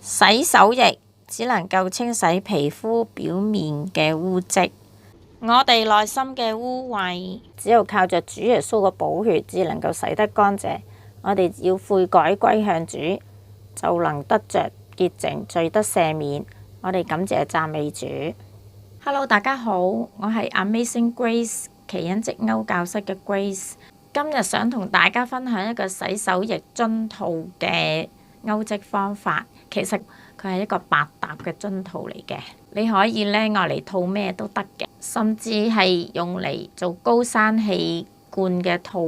洗手液只能夠清洗皮膚表面嘅污漬，我哋內心嘅污穢，只有靠着主耶穌嘅寶血，只能夠洗得乾淨。我哋要悔改歸向主，就能得着潔淨，罪得赦免。我哋感謝讚美主。Hello， 大家好，我係 Amazing Grace 奇恩積歐教室嘅 Grace。今日想同大家分享一個洗手液樽套嘅勾織方法。其實佢係一個百搭嘅樽套嚟嘅，你可以咧愛嚟套咩都得嘅，甚至係用嚟做高山氣罐嘅套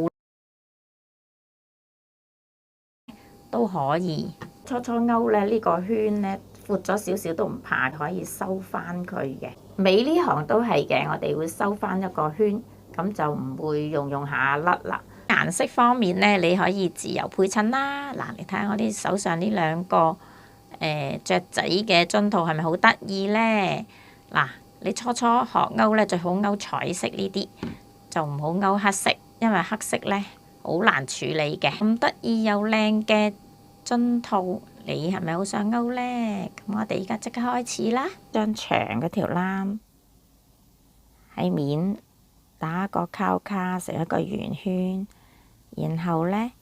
都可以。初勾咧呢個圈咧闊咗少少都唔怕，可以收翻佢嘅。尾呢行都係嘅，我哋會收翻一個圈，咁就唔會用下甩啦。顏色方面咧，你可以自由配襯啦。嗱，你睇下我啲手上呢兩個雀仔嘅樽套係咪好得意呢？嗱，你初學勾咧，最好勾彩色呢啲，就唔好勾黑色，因為黑色咧好難處理嘅。咁得意又靚嘅樽套，你係咪好想勾呢？咁我哋而家即刻開始啦。將長嗰條攬喺面打一個交叉成一個圓圈，然後呢，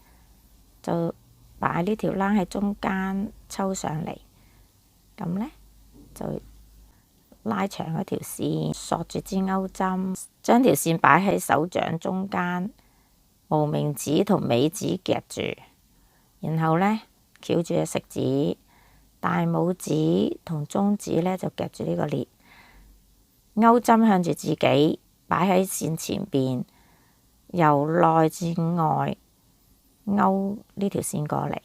就擺呢條攬喺中間抽上嚟，咁呢，就拉長嗰條線，索住支鈎針，將條線擺喺手掌中間，無名指同尾指夾住，然後呢，翹住隻食指，大拇指同中指呢就夾住呢個裂，鈎針向住自己擺喺線前邊，由內至外勾呢條線過嚟。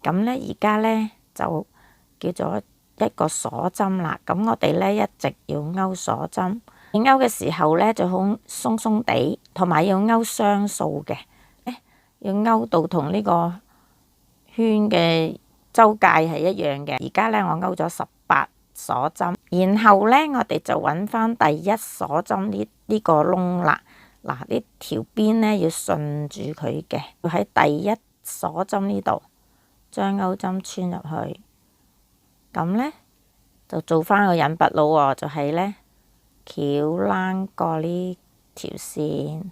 咁呢，而家呢，就叫做一個鎖針啦。咁我哋呢，一直要勾鎖針，勾嘅時候呢，就好鬆鬆地，同埋要勾雙數嘅，要勾到同呢個圈嘅周界係一樣嘅。而家呢，我勾咗18鎖針，然後呢，我哋就揾翻第一鎖針呢個窿啦。嗱，呢條邊呢，要順住佢嘅，要喺第一鎖針呢度將鈎針穿入去，咁呢，就做翻個引拔咯喎，就係呢，翹啷過呢條線，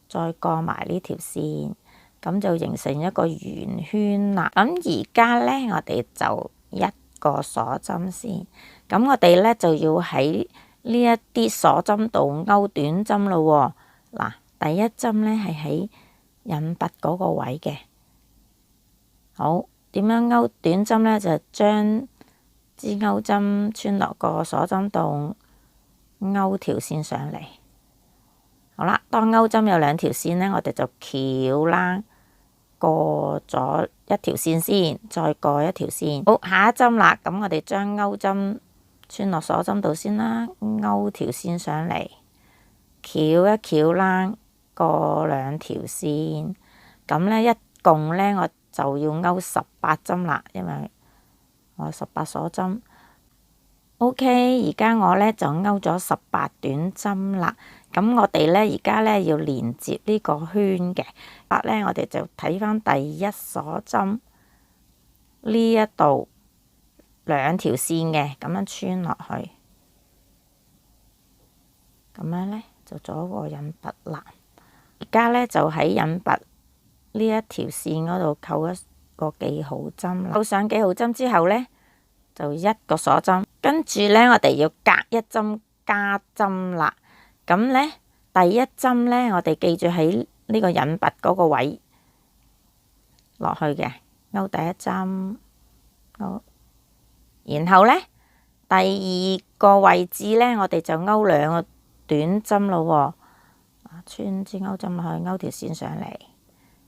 再過埋呢條線，咁就形成一個圓圈啦。咁而家呢，我哋就一個鎖針先，咁我哋呢，就要喺呢一啲鎖針度勾短針咯喎。嗱，第一針呢係喺引拔嗰個位嘅。好，點樣勾短針呢？就將支鈎針穿落個鎖針度，勾條線上嚟。好啦，當鈎針有兩條線呢，我哋就翹啦，過咗一條線先，再過一條線。好，下一針啦，咁我哋將鈎針穿落鎖針度先啦，勾條線上嚟，翹一翹啦，過兩條線。咁呢，一共呢，我就要勾18針啦，因為我18鎖針。OK， 而家我呢就勾咗18短針啦。咁我哋呢而家呢要連接呢個圈嘅，呢我哋就睇翻第一鎖針呢一度兩條線嘅，咁樣穿落去，咁樣呢就做一個引拔啦。而家呢就喺引拔呢一條線嗰度扣一個記號針啦。扣上記號針之後呢，就一個鎖針，跟住呢，我哋要隔一針加針啦。咁呢，第一針呢，我哋記住喺呢個引拔嗰個位落去嘅，勾第一針，好，然後呢，第二個位置呢，我哋就勾兩個短針咯喎，穿支鈎針落去，勾條線上嚟，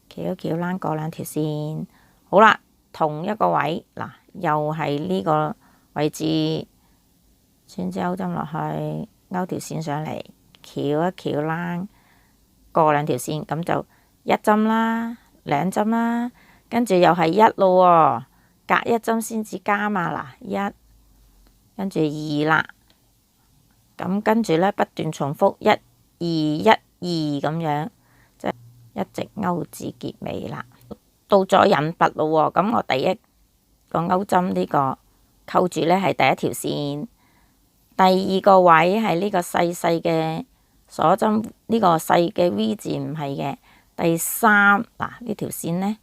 翹一翹啷過兩條線。好啦，同一個位，嗱，又係呢個位置，穿支鈎針落去，勾條線上嚟，翹一翹啷過兩條線，咁就一針啦，兩針啦，跟住又係一咯喎，隔一針先至加嘛。嗱，一，跟住二啦，咁跟住呢，不斷重複1、2、1、2咁樣，即係一直勾至結尾啦。到咗引拔咯喎，咁我第一個鈎針呢個扣住呢係第一條線，第二個位係呢個細細嘅鎖針，呢個細嘅 V 字唔係嘅。第三嗱呢條線呢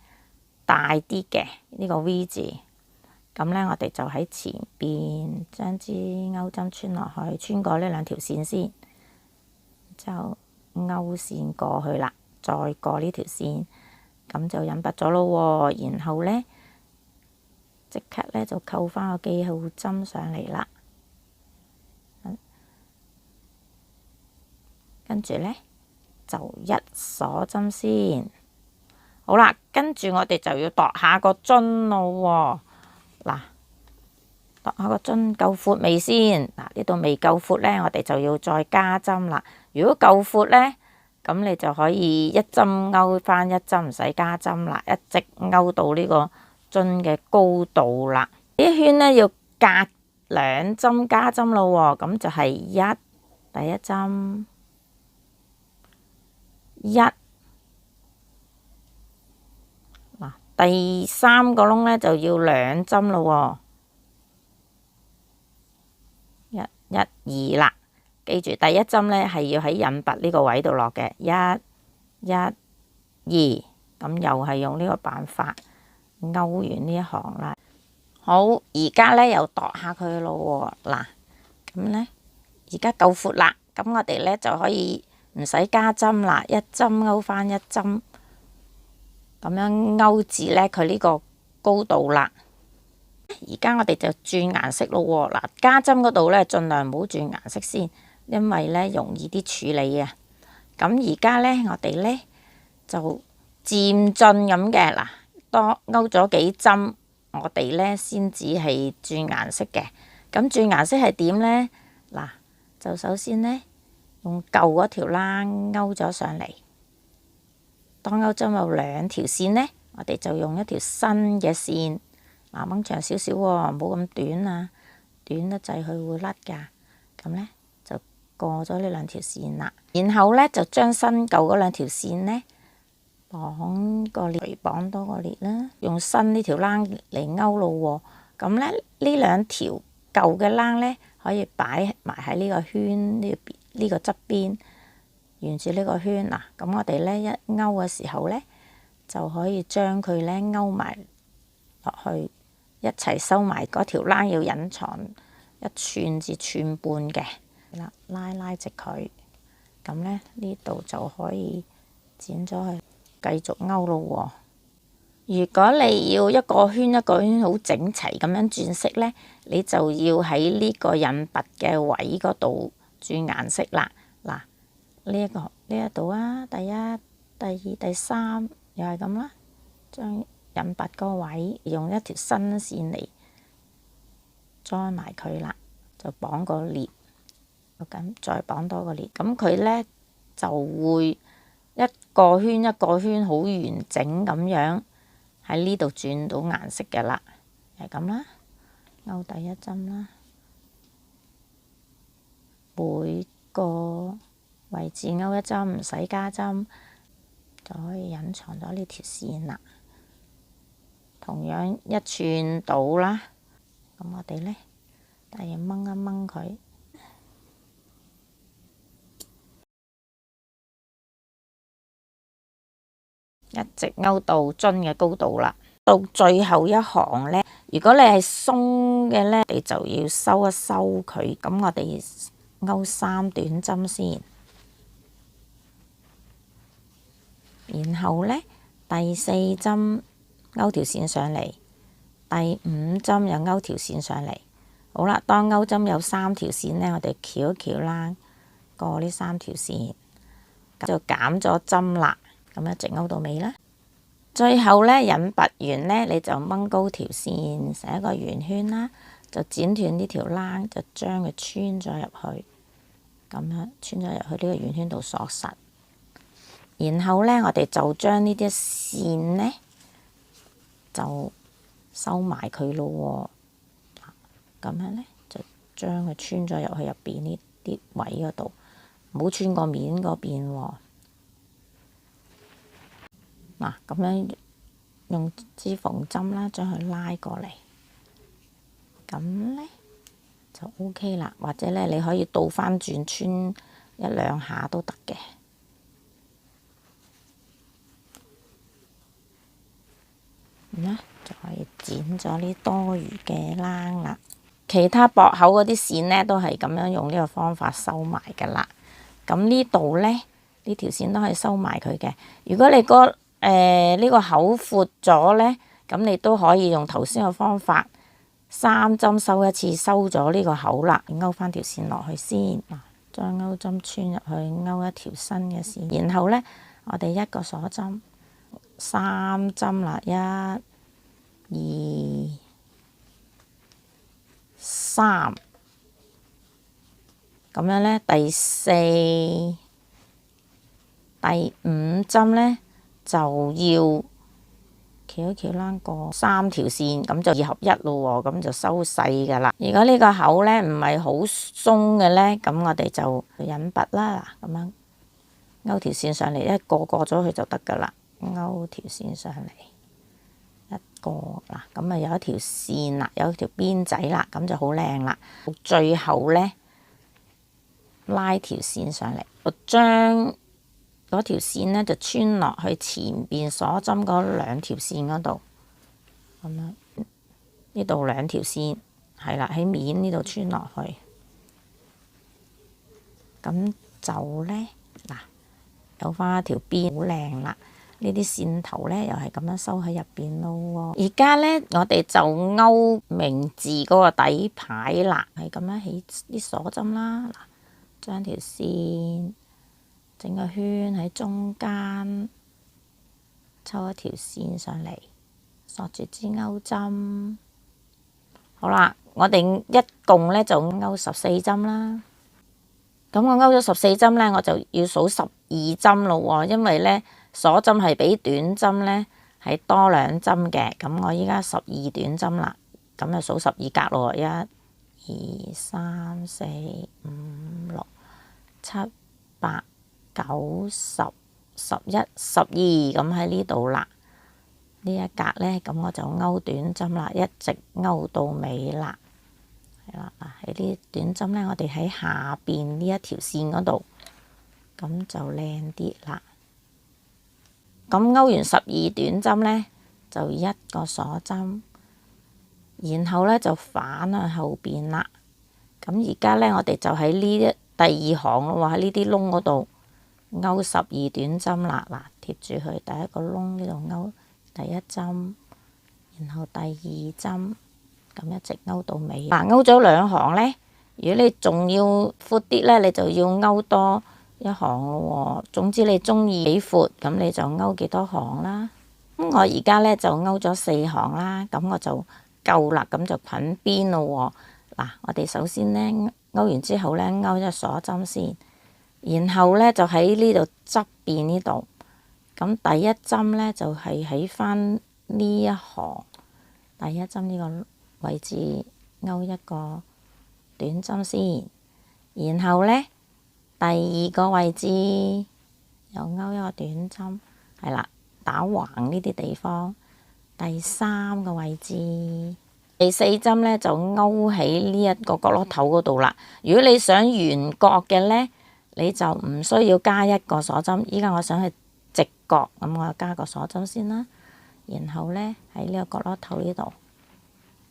大啲嘅呢個 V 字，咁呢，我哋就喺前邊將支鈎針穿落去，穿過呢兩條線先，之後勾線過去啦，再過呢條線，咁就引拔咗咯喎。然後呢，即刻呢就扣翻個記號針上嚟啦，跟住呢，就一鎖針先。好啦，跟住我哋就要度下個樽咯喎。嗱，度下個樽夠闊未先？嗱，呢度未夠闊呢，我哋就要再加針啦。如果夠闊呢，咁你就可以一針勾翻一針，唔使加針啦，一直勾到呢個樽嘅高度啦。呢一圈呢，要隔兩針加針咯喎，咁就係第一針嗱，第三個窿呢，就要兩針咯喎，二啦。記住第一針呢係要喺引拔呢個位度落嘅，二，咁又係用呢個辦法勾完呢一行啦。好，而家呢又度下佢咯喎，嗱，咁呢而家夠闊啦，咁我哋呢就可以唔使加針啦，一針勾翻一針，咁樣勾至呢佢呢個高度啦。而家我哋就轉顏色咯喎，嗱，加針嗰度呢盡量唔好轉顏色先，因為呢容易啲處理啊。咁而家呢，我哋呢就漸進咁嘅，嗱，多勾咗幾針，我哋呢先至係轉顏色嘅。咁轉顏色係點呢？嗱，就首先呢，用舊嗰條欄勾咗上嚟，當鈎針有兩條線呢，我哋就用一條新嘅線，嗱，掹長少少喎，冇咁短啊，短得滯佢會甩㗎。咁呢，就過咗呢兩條線啦，然後呢，就將新舊嗰兩條線呢綁個裂，綁多個裂啦，用新呢條欄嚟勾咯喎。咁呢，呢兩條舊嘅欄呢，可以擺埋喺呢個圈呢個側邊，沿住呢個圈嗱。咁我哋呢一勾嘅時候呢，就可以將佢呢勾埋落去，一齊收埋。嗰條欄要隱藏1寸至1寸半嘅，拉直佢，咁呢呢度就可以剪咗去，繼續勾咯喎。如果你要一個圈一個圈好整齊咁樣轉色呢，你就要喺呢個引拔嘅位嗰度轉顏色啦。嗱，呢一度啊，第一、第二、第三又係咁啦，將引拔個位用一條新線嚟裝埋佢啦，就綁個裂，咁再綁多個裂，咁佢呢就會一個圈一個圈好完整咁樣喺呢度轉到顏色嘅啦，係咁啦。勾第一針啦，每個位置勾一針，唔使加針，就可以隱藏咗呢條線啦。同樣1寸到啦，咁我哋呢，大約掹一掹佢，一直勾到樽嘅高度啦。到最後一行呢，如果你係鬆嘅呢，你就要收一收佢。咁我哋勾3短針先，然後呢，第4針勾條線上嚟，第5針又勾條線上嚟。好啦，當鈎針有3條線呢，我哋翹一翹啦，過呢3條線，就減咗針啦。咁一直勾到尾啦。最後呢，引拔完呢，你就掹高條線，成一個圓圈啦，就剪斷呢條欄，就將佢穿咗入去，咁樣穿咗入去呢個圓圈度鎖實。然後呢，我哋就將呢啲線呢，就收埋佢咯喎，咁樣呢，就將佢穿咗入去入邊呢啲位嗰度，唔好穿過面嗰邊喎。嗱，咁樣用支縫針啦，將佢拉過嚟。咁咧就 OK 啦。或者咧你可以倒翻轉穿一兩下都得嘅。咁咧就可以剪咗呢多餘嘅冷啦。其他駁口嗰啲線咧都係咁樣用呢個方法收埋噶啦。咁呢度咧呢條線都係收埋佢嘅。如果你呢個口闊咗咧，咁你都可以用頭先嘅方法，3針收一次，收咗呢個口啦，勾翻條線落去先。將鈎針穿入去，勾一條新嘅線。然後咧，我哋一個鎖針，3針啦，1、2、3。咁樣咧，第4、第5針咧就要翹一翹啷過3條線，咁就2合1咯喎，咁就收細噶啦。如果呢個口咧唔係好鬆嘅咧，咁我哋就引拔啦，咁樣勾條線上嚟，一個過咗去就得噶啦。勾條線上嚟，一個嗱，咁啊有一條線啦，有一條邊仔啦，咁就好靚啦。最後咧拉條線上嚟，我將嗰條線咧就穿落去前邊鎖針嗰2條線嗰度，咁樣呢度2條線係啦，喺面呢度穿落去，咁就咧嗱有翻一條邊，好靚啦。呢啲線頭咧又係咁樣收喺入邊咯。而家咧我哋就勾名字嗰個底牌啦，係咁樣起啲鎖針啦。嗱，將條線整個圈喺中間，抽一條線上嚟，鎖住支鈎針。好啦，我哋一共咧就勾14針啦。咁我勾咗14針咧，我就要數12針咯喎，因為咧鎖針係比短針咧係多2針嘅。咁我依家12短針啦，咁就數12格咯喎，1、2、3、4、5、6、7、8、9、10、11、12，咁喺呢度啦。呢一格咧，咁我就勾短針啦，一直勾到尾啦。係啦，喺呢短針咧，我哋喺下邊呢一條線嗰度，咁就靚啲啦。咁勾完12短針咧，就一個鎖針，然後咧就反去後邊啦。咁而家咧，我哋就喺呢第2行咯喎，喺呢啲窿嗰度勾12短針啦。嗱，貼住佢第一個窿呢度勾第1針，然後第2針，咁一直勾到尾。嗱，勾咗2行咧，如果你仲要闊啲咧，你就要勾多1行咯喎。總之你中意幾闊，咁你就勾幾多行啦。咁我而家咧就勾咗4行啦，咁我就夠啦，咁就捆邊咯喎。嗱，我哋首先咧勾完之後咧，勾一鎖針先，然後咧就喺呢度側邊呢度，咁第1針咧就係喺翻呢一行，第1針呢個位置勾一個短針先，然後咧第2個位置又勾一個短針，係啦，打橫呢啲地方。第3個位置，第4針咧就勾喺呢一個角落頭嗰度啦。如果你想圓角嘅咧，你就唔需要加1個鎖針。依家我想去直角，咁我加個鎖針先啦。然後咧喺呢個角落頭呢度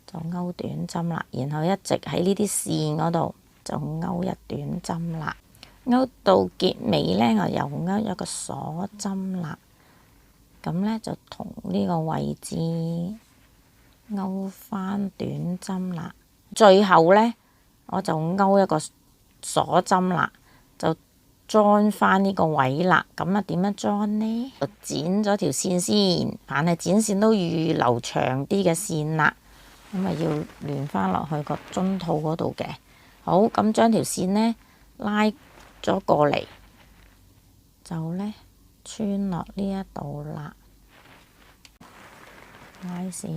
就勾短針啦，然後一直喺呢啲線嗰度就勾一短針啦。勾到結尾咧，我又勾一個鎖針啦。咁咧就同呢個位置勾翻短針啦。最後咧我就勾一個鎖針啦，就裝翻呢個位啦。咁啊點樣裝呢？就剪咗條線先，凡係剪線都預留長啲嘅線啦。咁啊要連翻落去個樽套嗰度嘅。好，咁將條線咧拉咗過嚟，就咧穿落呢一度啦，拉線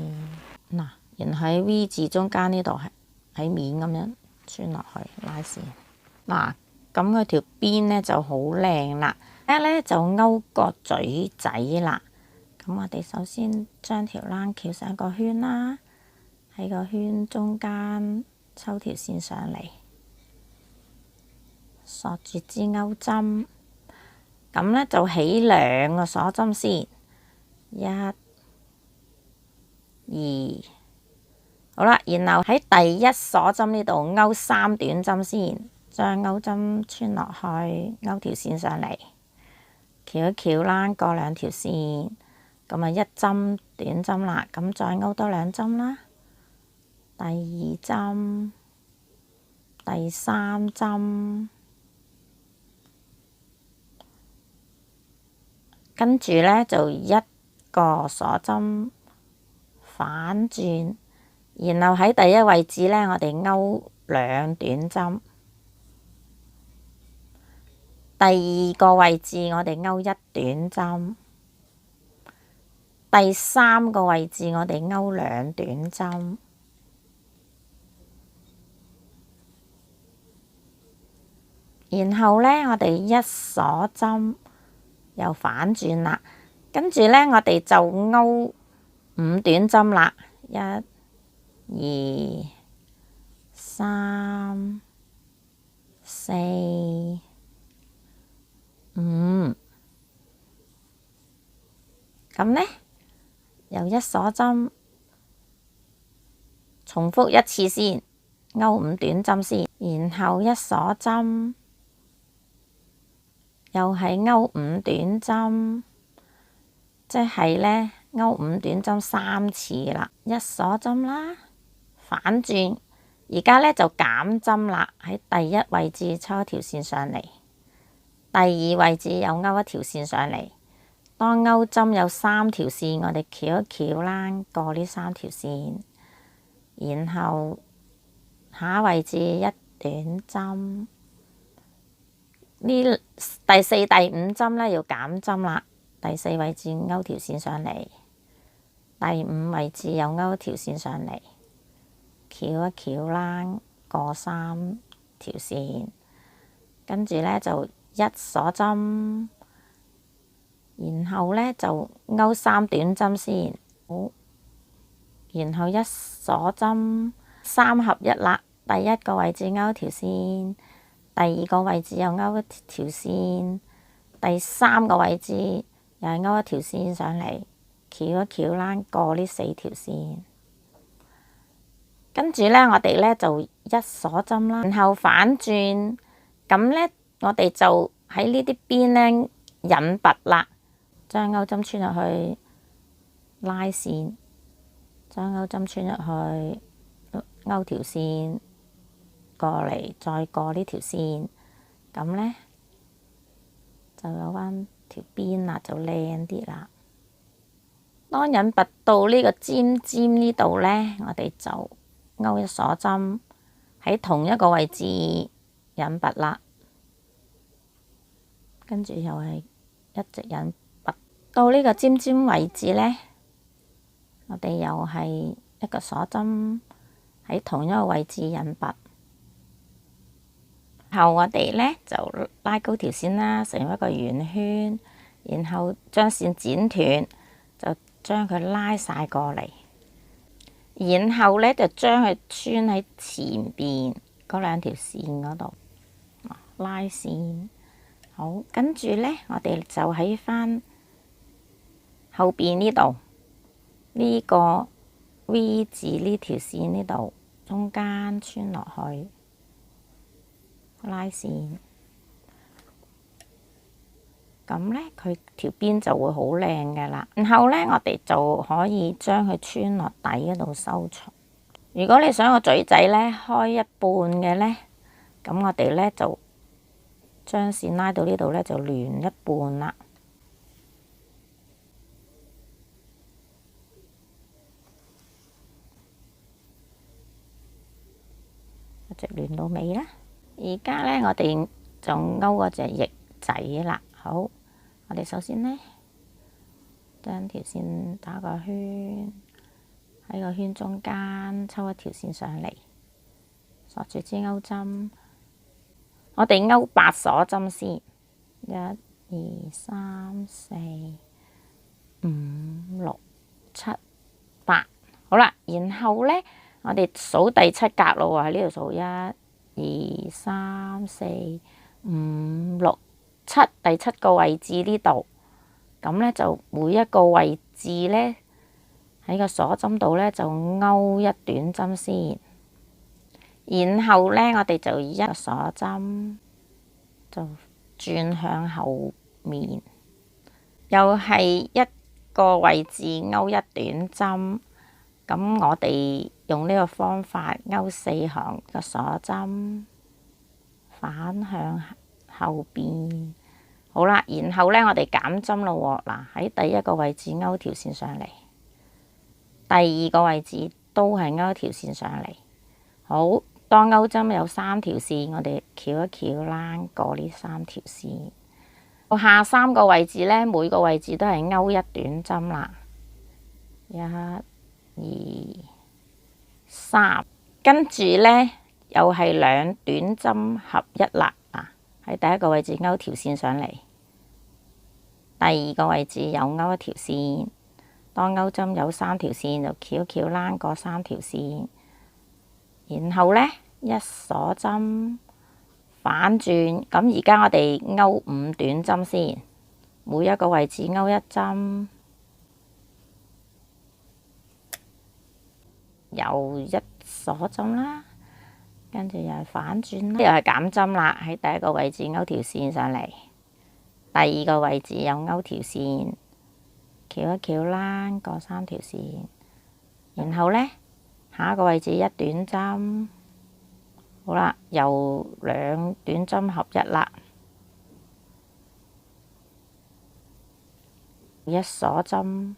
嗱，然後喺 V 字中間呢度係喺面咁樣穿落去拉線嗱，咁佢條邊咧就好靚啦。一咧就勾個嘴仔啦。咁我哋首先將條冷翹上一個圈啦，喺喺個圈中間抽條線上嚟，鎖住支鈎針。咁呢就起兩個鎖針先，一、二，好啦，然後喺第一鎖針呢度勾3短針先，將鈎針穿落去，勾條線上嚟，翹一翹啦，過2條線，咁啊1針短針啦，咁再勾多2針啦，第2針、第3針。跟住呢，就一個鎖針反轉，然後喺第一位置呢，我哋勾2短針。第2個位置我哋勾1短針。第3個位置我哋勾2短針。然後呢，我哋一鎖針。又反轉啦，跟住呢，我哋就勾5短針啦，1、2、3、4、5，咁呢，又一鎖針，重複一次先，勾5短針先，然後一鎖針。又係勾5短針，即係呢，勾5短針3次啦，一鎖針啦，反轉，而家呢，就減針啦，喺第一位置抽一條線上嚟，第2位置又勾一條線上嚟。當勾針有3條線，我哋翹一翹啦，過呢3條線，然後下一位置一短針。呢第4、第5針呢，要減針啦，第4位置勾條線上嚟，第5位置又勾條線上嚟，翹一翹啦，過3條線，跟住呢，就一鎖針，然後呢，就勾3短針先，好，然後一鎖針3合1啦，第1個位置勾條線。第2個位置又勾一條線，第3個位置又係勾一條線上嚟，翹一翹啦，過呢4條線。跟住呢，我哋呢就一鎖針啦，然後反轉，咁呢，我哋就喺呢啲邊呢引拔啦，將鈎針穿入去，拉線，將鈎針穿入去，勾條線。過嚟，再過呢條線，咁呢，就有翻條邊啦，就靚啲啦。當引拔到呢個尖尖呢度呢，我哋就勾一鎖針，喺同一個位置引拔啦，跟住又係一直引拔到呢個尖尖位置呢，我哋又係一個鎖針喺同一個位置引拔。後我哋呢就拉高條線啦，成一個圓圈，然後將線剪斷，就將佢拉晒過嚟，然後呢就將佢穿喺前邊嗰2條線嗰度，拉線。好，跟住呢，我哋就喺翻後邊呢度呢個 V 字呢條線呢度中間穿落去。拉線，咁呢，佢條邊就會好靚嘅啦。然後呢，我哋就可以將佢穿落底嗰度收藏。如果你想個嘴仔呢開一半嘅呢，咁我哋呢就將線拉到呢度呢，就亂一半啦。一直亂到尾啦。而家呢，我哋就勾嗰隻翼仔啦。好，我哋首先呢，將條線打個圈，喺個圈中間抽一條線上嚟，鎖住支鈎針。我哋勾8鎖針先，1、2、3、4、5、6、7、8。好啦，然後呢，我哋數第7格咯喎，喺呢度數1、2、3、4、5、6、7，第7個位置呢度。咁咧就每一個位置咧喺個鎖針度咧就勾一短針先，然後咧我哋就一個鎖針就轉向後面，又係一個位置勾一短針。咁我哋用呢個方法勾4行個鎖針，反向後邊。好啦，然後咧我哋減針咯喎。嗱，喺第1個位置勾條線上嚟，第2個位置都係勾一條線上嚟。好，當勾針有3條線，我哋翹一翹拉過呢3條線。下3個位置咧，每個位置都係勾一短針啦。1、2、3，跟住咧又係2短針合一啦。喺第1個位置勾條線上嚟，第2個位置又勾一條線。當勾針有3條線，就翹一翹拉過3條線，然後咧一鎖針反轉。咁而家我哋勾5短針先，每一個位置勾一針，又一鎖針啦。跟住又係反轉啦，又係減針啦。喺第1個位置勾條線上嚟，第2個位置又勾條線，翹一翹拉過3條線，然後咧下一個位置一短針，好啦，又2短針合一啦，一鎖針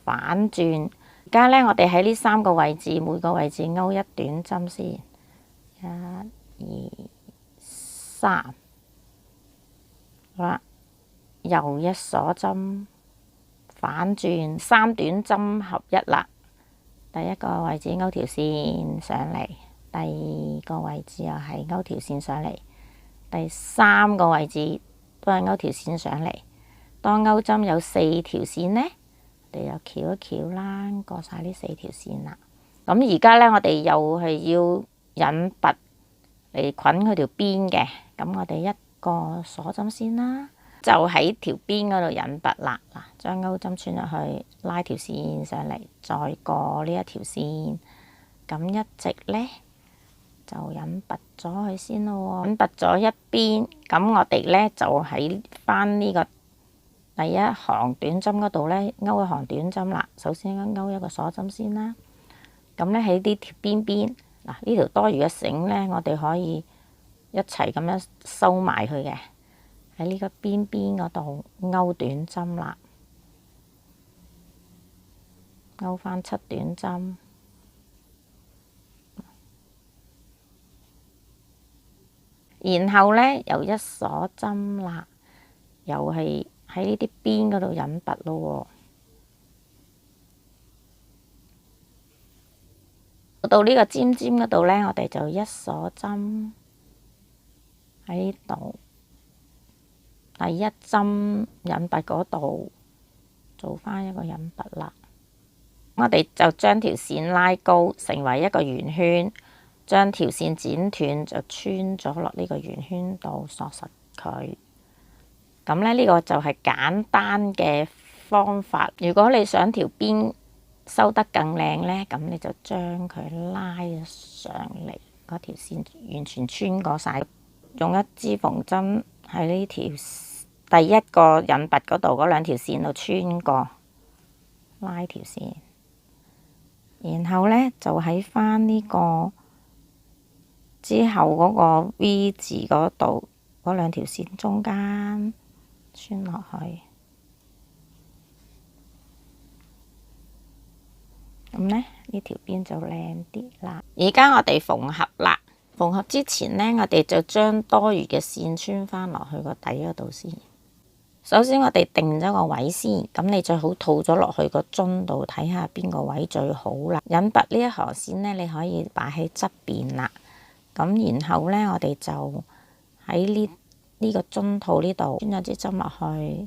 反轉。而家咧我哋喺呢3個位置，每個位置勾一短針先。1、2、3，好啦，又一鎖針反轉，3短針合一啦。第1個位置勾條線上嚟，第2個位置又係勾條線上嚟，第3個位置都係勾條線上嚟。當勾針有4條線呢，我哋又翹一翹啦，過晒呢4條線啦。咁而家咧，我哋又係要引拔嚟捆佢條邊嘅。咁我哋一個鎖針先啦，就喺條邊嗰度引拔啦。嗱，將鈎針穿入去，拉條線上嚟，再過呢一條線，咁一直咧就引拔咗佢先咯。引拔咗一邊，咁我哋咧就喺翻呢個第1行短針嗰度咧，勾一行短針啦。首先勾一個鎖針先啦。咁咧喺呢條邊邊，嗱，呢條多餘嘅繩咧，我哋可以一齊咁樣收埋佢嘅。喺呢個邊邊嗰度勾短針啦，勾翻7短針，然後咧又一鎖針啦，又係喺呢啲邊嗰度引拔咯。到呢個尖尖嗰度咧，我哋就一鎖針喺呢度，第1針引拔嗰度做翻一個引拔啦。我哋就將條線拉高，成為一個圓圈，將條線剪斷就穿咗落呢個圓圈度，鎖實佢。咁咧呢個就係簡單嘅方法。如果你想條邊收得更靚咧，咁你就將佢拉上嚟，嗰條線完全穿過晒，用一支縫針喺呢條第1個引拔嗰度嗰2條線度穿過，拉條線，然後咧就喺翻呢個之後嗰個 V 字嗰度嗰2條線中間穿落去。咁咧呢條邊就靚啲啦。而家我哋縫合啦，縫合之前咧，我哋就將多餘嘅線穿翻落去個底嗰度先。首先我哋定咗個位先，咁你最好套咗落去個樽度，睇下邊個位最好啦。引拔呢一行線咧，你可以擺喺側邊啦。咁然後咧，我哋就喺呢個樽套呢度穿咗支針落去，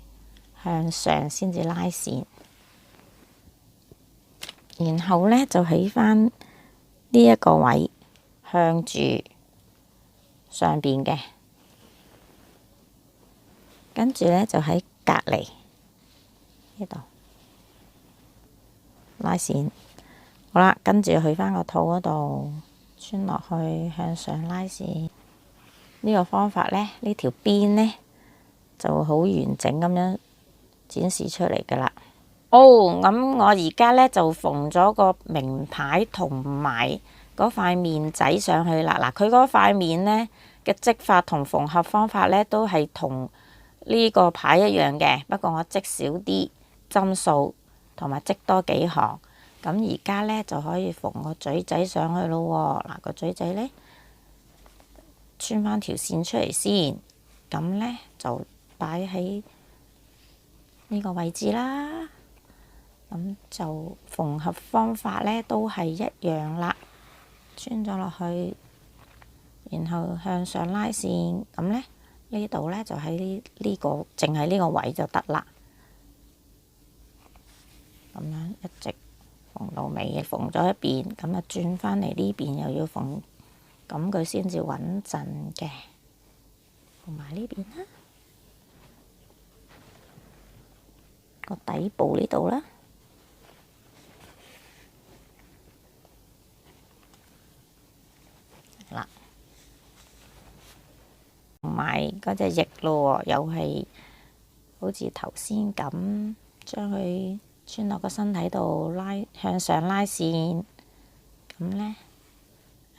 向上先至拉線。然後咧就喺翻呢一個位向住上邊嘅，跟住咧就喺隔離呢度拉線。好啦，跟住去返個肚嗰度穿落去，向上拉線。呢個方法咧，呢條邊咧就好完整咁樣展示出嚟噶啦。咁我而家咧就縫咗個名牌同埋嗰塊面仔上去啦。嗱，佢嗰塊面咧嘅織法同縫合方法咧都係同呢個牌一樣嘅，不過我織少啲針數，同埋織多幾行。咁而家咧就可以縫個嘴仔上去咯。嗱，個嘴仔咧穿翻條線出嚟先，咁咧就擺喺呢個位置啦。咁就縫合方法咧都係一樣啦，穿咗落去，然後向上拉線。咁咧呢度咧就喺呢個淨係呢個位就得啦。咁樣一直縫到尾，縫咗一邊，咁啊轉返嚟呢邊又要縫，咁佢先至穩陣嘅。縫埋呢邊啦，個底部呢度啦。嗱，同埋嗰隻翼咯，又係好似頭先咁，將佢穿落個身體度，向上拉線。咁咧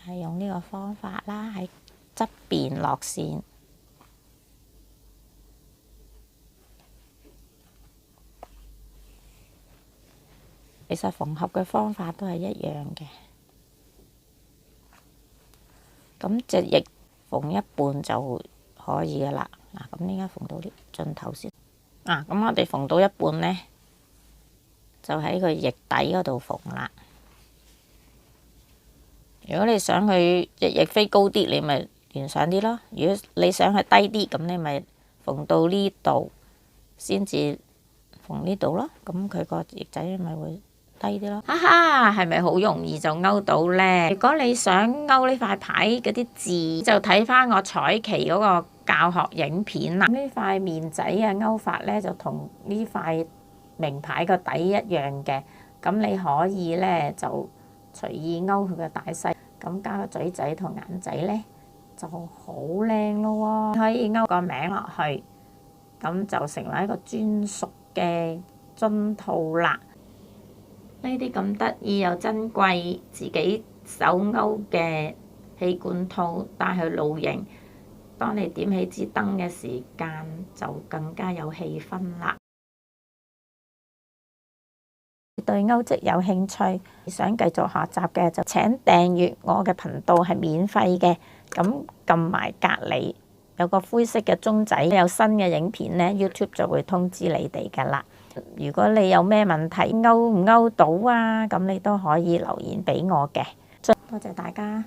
係用呢個方法啦，喺側邊落線。其實縫合嘅方法都係一樣嘅。咁隻翼縫一半就可以噶啦。嗱，咁依家縫到啲盡頭先。咁我哋縫到一半咧，就喺個翼底嗰度縫啦。如果你想佢隻翼飛高啲，你咪連上啲咯。如果你想佢低啲，咁你咪縫到呢度先至縫呢度咯。咁佢個翼仔咪會低啲咯。哈哈，係咪好容易就勾到呢？如果你想勾呢塊牌嗰啲字，就睇翻我彩旗嗰個教學影片啦。呢塊面仔嘅勾法呢，就同呢塊名牌個底一樣嘅。咁你可以呢，就隨意勾佢嘅大細，咁加個嘴仔同眼仔呢，就好靚咯喎！可以勾個名落去，咁就成為一個專屬嘅樽套啦。呢啲咁得意又珍貴，自己手勾嘅氣罐套帶去露營，當你點起支燈嘅時間，就更加有氣氛啦。對鈎織有興趣，想繼續學習嘅就請訂閱我嘅頻道，係免費嘅。咁撳埋隔離有個灰色嘅鐘仔，有新嘅影片呢 YouTube 就會通知你哋噶啦。如果你有咩問題，勾唔勾到啊？咁你都可以留言俾我嘅。多謝大家。